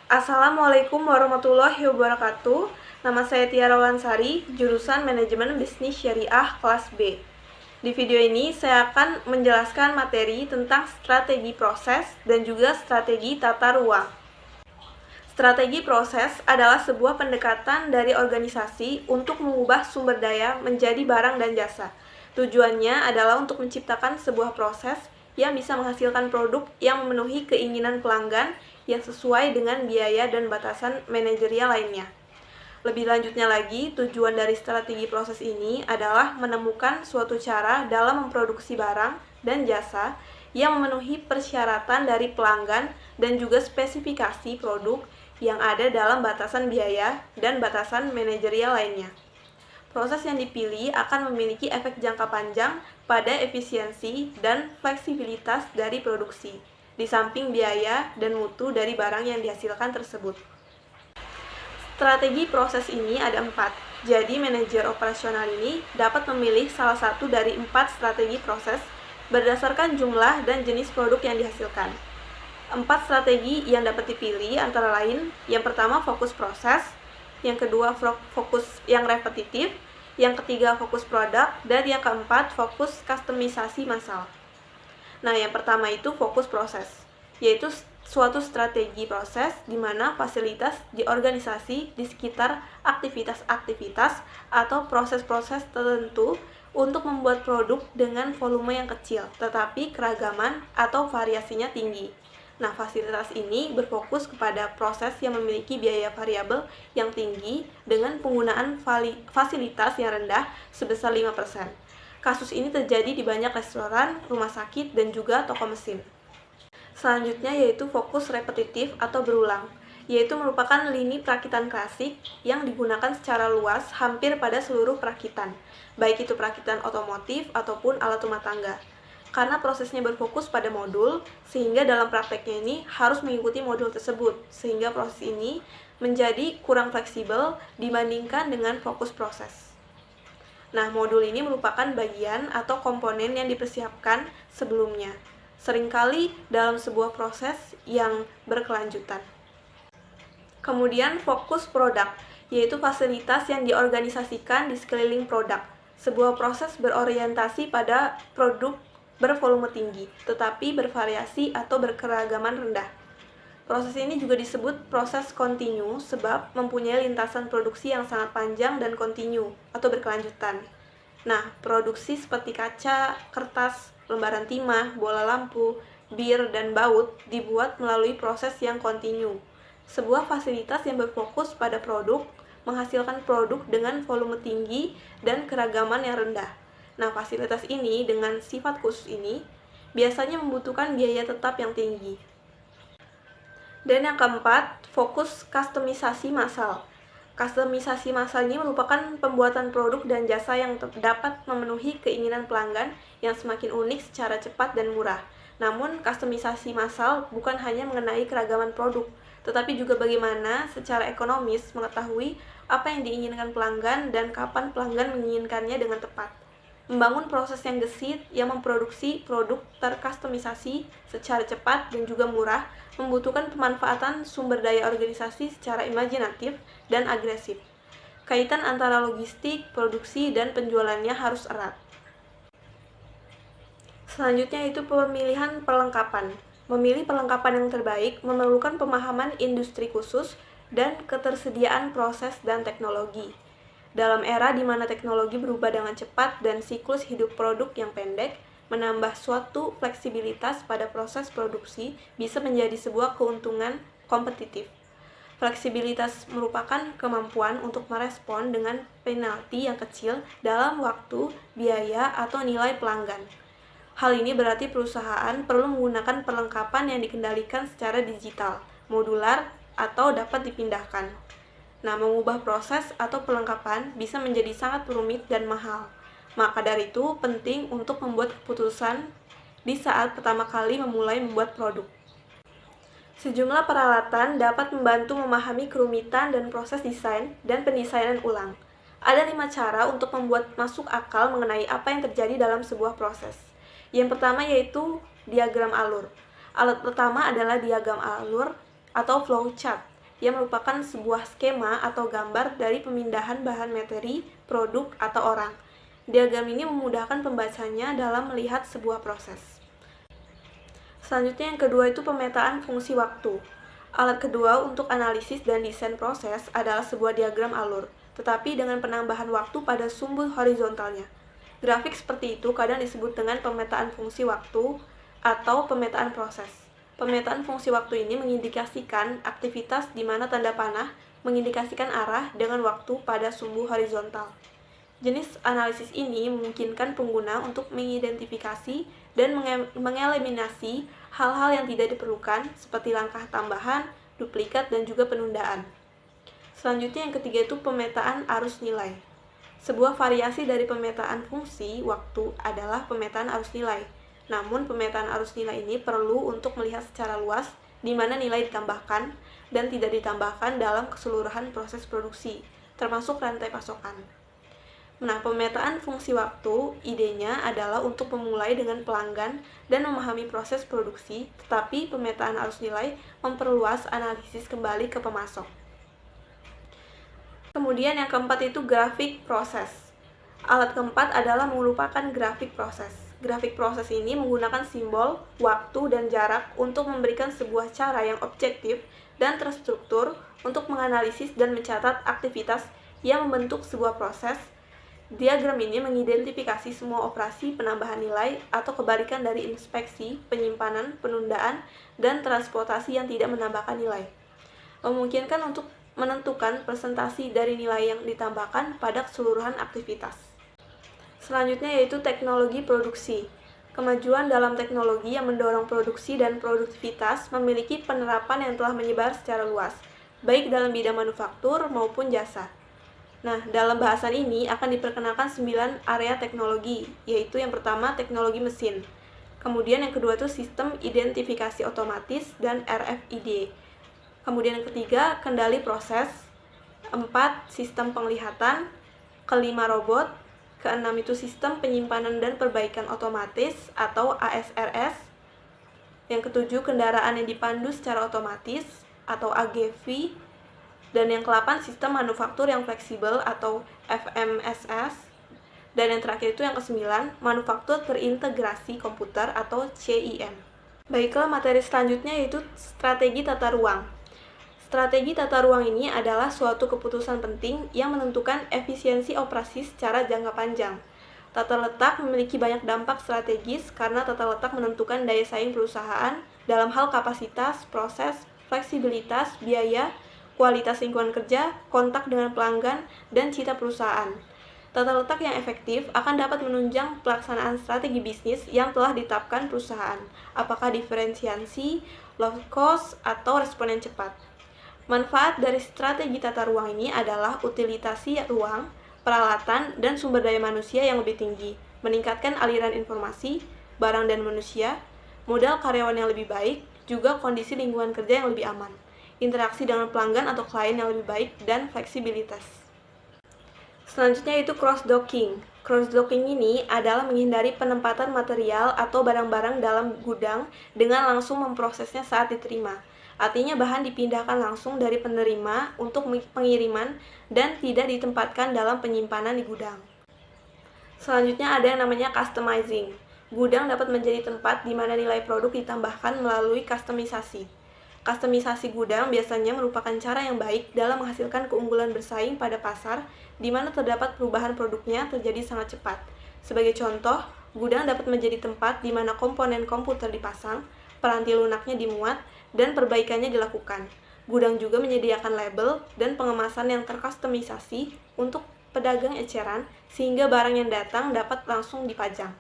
Assalamualaikum warahmatullahi wabarakatuh. Nama saya Tiara Wansari, jurusan Manajemen Bisnis Syariah kelas B. Di video ini saya akan menjelaskan materi tentang strategi proses dan juga strategi tata ruang. Strategi proses adalah sebuah pendekatan dari organisasi untuk mengubah sumber daya menjadi barang dan jasa. Tujuannya adalah untuk menciptakan sebuah proses yang bisa menghasilkan produk yang memenuhi keinginan pelanggan yang sesuai dengan biaya dan batasan manajerial lainnya. Lebih lanjutnya lagi, tujuan dari strategi proses ini adalah menemukan suatu cara dalam memproduksi barang dan jasa yang memenuhi persyaratan dari pelanggan dan juga spesifikasi produk yang ada dalam batasan biaya dan batasan manajerial lainnya. Proses yang dipilih akan memiliki efek jangka panjang pada efisiensi dan fleksibilitas dari produksi, di samping biaya dan mutu dari barang yang dihasilkan tersebut. Strategi proses ini ada 4, jadi manajer operasional ini dapat memilih salah satu dari 4 strategi proses berdasarkan jumlah dan jenis produk yang dihasilkan. 4 strategi yang dapat dipilih antara lain, yang pertama fokus proses, yang kedua fokus yang repetitif, yang ketiga fokus produk, dan yang keempat fokus kustomisasi massal. Nah, yang pertama itu fokus proses, yaitu suatu strategi proses di mana fasilitas di organisasi di sekitar aktivitas-aktivitas atau proses-proses tertentu untuk membuat produk dengan volume yang kecil, tetapi keragaman atau variasinya tinggi. Nah, fasilitas ini berfokus kepada proses yang memiliki biaya variabel yang tinggi dengan penggunaan fasilitas yang rendah sebesar 5%. Kasus ini terjadi di banyak restoran, rumah sakit, dan juga toko mesin. Selanjutnya yaitu fokus repetitif atau berulang, yaitu merupakan lini perakitan klasik yang digunakan secara luas hampir pada seluruh perakitan, baik itu perakitan otomotif ataupun alat rumah tangga. Karena prosesnya berfokus pada modul, sehingga dalam prakteknya ini harus mengikuti modul tersebut, sehingga proses ini menjadi kurang fleksibel dibandingkan dengan fokus proses. Nah, modul ini merupakan bagian atau komponen yang dipersiapkan sebelumnya, seringkali dalam sebuah proses yang berkelanjutan. Kemudian fokus produk, yaitu fasilitas yang diorganisasikan di sekeliling produk. Sebuah proses berorientasi pada produk bervolume tinggi, tetapi bervariasi atau berkeragaman rendah. Proses ini juga disebut proses kontinu sebab mempunyai lintasan produksi yang sangat panjang dan kontinu atau berkelanjutan. Nah, produksi seperti kaca, kertas, lembaran timah, bola lampu, bir, dan baut dibuat melalui proses yang kontinu. Sebuah fasilitas yang berfokus pada produk menghasilkan produk dengan volume tinggi dan keragaman yang rendah. Nah, fasilitas ini dengan sifat khusus ini biasanya membutuhkan biaya tetap yang tinggi. Dan yang keempat, fokus kustomisasi massal. Kustomisasi massal ini merupakan pembuatan produk dan jasa yang dapat memenuhi keinginan pelanggan yang semakin unik secara cepat dan murah. Namun, kustomisasi massal bukan hanya mengenai keragaman produk, tetapi juga bagaimana secara ekonomis mengetahui apa yang diinginkan pelanggan dan kapan pelanggan menginginkannya dengan tepat. Membangun proses yang gesit yang memproduksi produk terkustomisasi secara cepat dan juga murah membutuhkan pemanfaatan sumber daya organisasi secara imajinatif dan agresif. Kaitan antara logistik, produksi, dan penjualannya harus erat. Selanjutnya itu pemilihan perlengkapan. Memilih perlengkapan yang terbaik memerlukan pemahaman industri khusus dan ketersediaan proses dan teknologi. Dalam era di mana teknologi berubah dengan cepat dan siklus hidup produk yang pendek, menambah suatu fleksibilitas pada proses produksi bisa menjadi sebuah keuntungan kompetitif. Fleksibilitas merupakan kemampuan untuk merespon dengan penalti yang kecil dalam waktu, biaya, atau nilai pelanggan. Hal ini berarti perusahaan perlu menggunakan perlengkapan yang dikendalikan secara digital, modular, atau dapat dipindahkan. Nah, mengubah proses atau perlengkapan bisa menjadi sangat rumit dan mahal. Maka dari itu, penting untuk membuat keputusan di saat pertama kali memulai membuat produk. Sejumlah peralatan dapat membantu memahami kerumitan dan proses desain dan pendesainan ulang. Ada 5 cara untuk membuat masuk akal mengenai apa yang terjadi dalam sebuah proses. Yang pertama yaitu diagram alur. Alat pertama adalah diagram alur atau flowchart. yang merupakan sebuah skema atau gambar dari pemindahan bahan materi, produk, atau orang. Diagram ini memudahkan pembacanya dalam melihat sebuah proses. Selanjutnya yang kedua itu pemetaan fungsi waktu. Alat kedua untuk analisis dan desain proses adalah sebuah diagram alur, tetapi dengan penambahan waktu pada sumbu horizontalnya. Grafik seperti itu kadang disebut dengan pemetaan fungsi waktu atau pemetaan proses. Pemetaan fungsi waktu ini mengindikasikan aktivitas di mana tanda panah mengindikasikan arah dengan waktu pada sumbu horizontal. Jenis analisis ini memungkinkan pengguna untuk mengidentifikasi dan mengeliminasi hal-hal yang tidak diperlukan seperti langkah tambahan, duplikat, dan juga penundaan. Selanjutnya yang ketiga itu pemetaan arus nilai. Sebuah variasi dari pemetaan fungsi waktu adalah pemetaan arus nilai. Namun, pemetaan arus nilai ini perlu untuk melihat secara luas di mana nilai ditambahkan dan tidak ditambahkan dalam keseluruhan proses produksi, termasuk rantai pasokan. Nah, pemetaan fungsi waktu, idenya adalah untuk memulai dengan pelanggan dan memahami proses produksi, tetapi pemetaan arus nilai memperluas analisis kembali ke pemasok. Kemudian yang keempat itu grafik proses. Alat keempat adalah merupakan grafik proses. Grafik proses ini menggunakan simbol, waktu, dan jarak untuk memberikan sebuah cara yang objektif dan terstruktur untuk menganalisis dan mencatat aktivitas yang membentuk sebuah proses. Diagram ini mengidentifikasi semua operasi penambahan nilai atau kebalikan dari inspeksi, penyimpanan, penundaan, dan transportasi yang tidak menambahkan nilai. Memungkinkan untuk menentukan presentasi dari nilai yang ditambahkan pada keseluruhan aktivitas. Selanjutnya yaitu teknologi produksi. Kemajuan dalam teknologi yang mendorong produksi dan produktivitas memiliki penerapan yang telah menyebar secara luas, baik dalam bidang manufaktur maupun jasa. Nah, dalam bahasan ini akan diperkenalkan 9 area teknologi, yaitu yang pertama teknologi mesin. Kemudian yang kedua itu sistem identifikasi otomatis dan RFID. Kemudian yang ketiga kendali proses. 4 sistem penglihatan. Kelima robot. Keenam itu sistem penyimpanan dan perbaikan otomatis atau ASRS. Yang ketujuh kendaraan yang dipandu secara otomatis atau AGV. Dan yang ke-8 sistem manufaktur yang fleksibel atau FMSS. Dan yang terakhir itu yang ke-9 manufaktur terintegrasi komputer atau CIM. Baiklah, materi selanjutnya yaitu strategi tata ruang. Strategi tata ruang ini adalah suatu keputusan penting yang menentukan efisiensi operasi secara jangka panjang. Tata letak memiliki banyak dampak strategis karena tata letak menentukan daya saing perusahaan dalam hal kapasitas, proses, fleksibilitas, biaya, kualitas lingkungan kerja, kontak dengan pelanggan, dan cita perusahaan. Tata letak yang efektif akan dapat menunjang pelaksanaan strategi bisnis yang telah ditetapkan perusahaan, apakah diferensiasi, low cost, atau respon yang cepat. Manfaat dari strategi tata ruang ini adalah utilisasi ruang, peralatan, dan sumber daya manusia yang lebih tinggi, meningkatkan aliran informasi, barang dan manusia, modal karyawan yang lebih baik, juga kondisi lingkungan kerja yang lebih aman, interaksi dengan pelanggan atau klien yang lebih baik, dan fleksibilitas. Selanjutnya itu cross-docking. Cross-docking ini adalah menghindari penempatan material atau barang-barang dalam gudang dengan langsung memprosesnya saat diterima. Artinya bahan dipindahkan langsung dari penerima untuk pengiriman dan tidak ditempatkan dalam penyimpanan di gudang. Selanjutnya ada yang namanya customizing. Gudang dapat menjadi tempat di mana nilai produk ditambahkan melalui customisasi. Customisasi gudang biasanya merupakan cara yang baik dalam menghasilkan keunggulan bersaing pada pasar di mana terdapat perubahan produknya terjadi sangat cepat. Sebagai contoh, gudang dapat menjadi tempat di mana komponen komputer dipasang, peranti lunaknya dimuat, dan perbaikannya dilakukan. Gudang juga menyediakan label dan pengemasan yang terkustomisasi untuk pedagang eceran sehingga barang yang datang dapat langsung dipajang.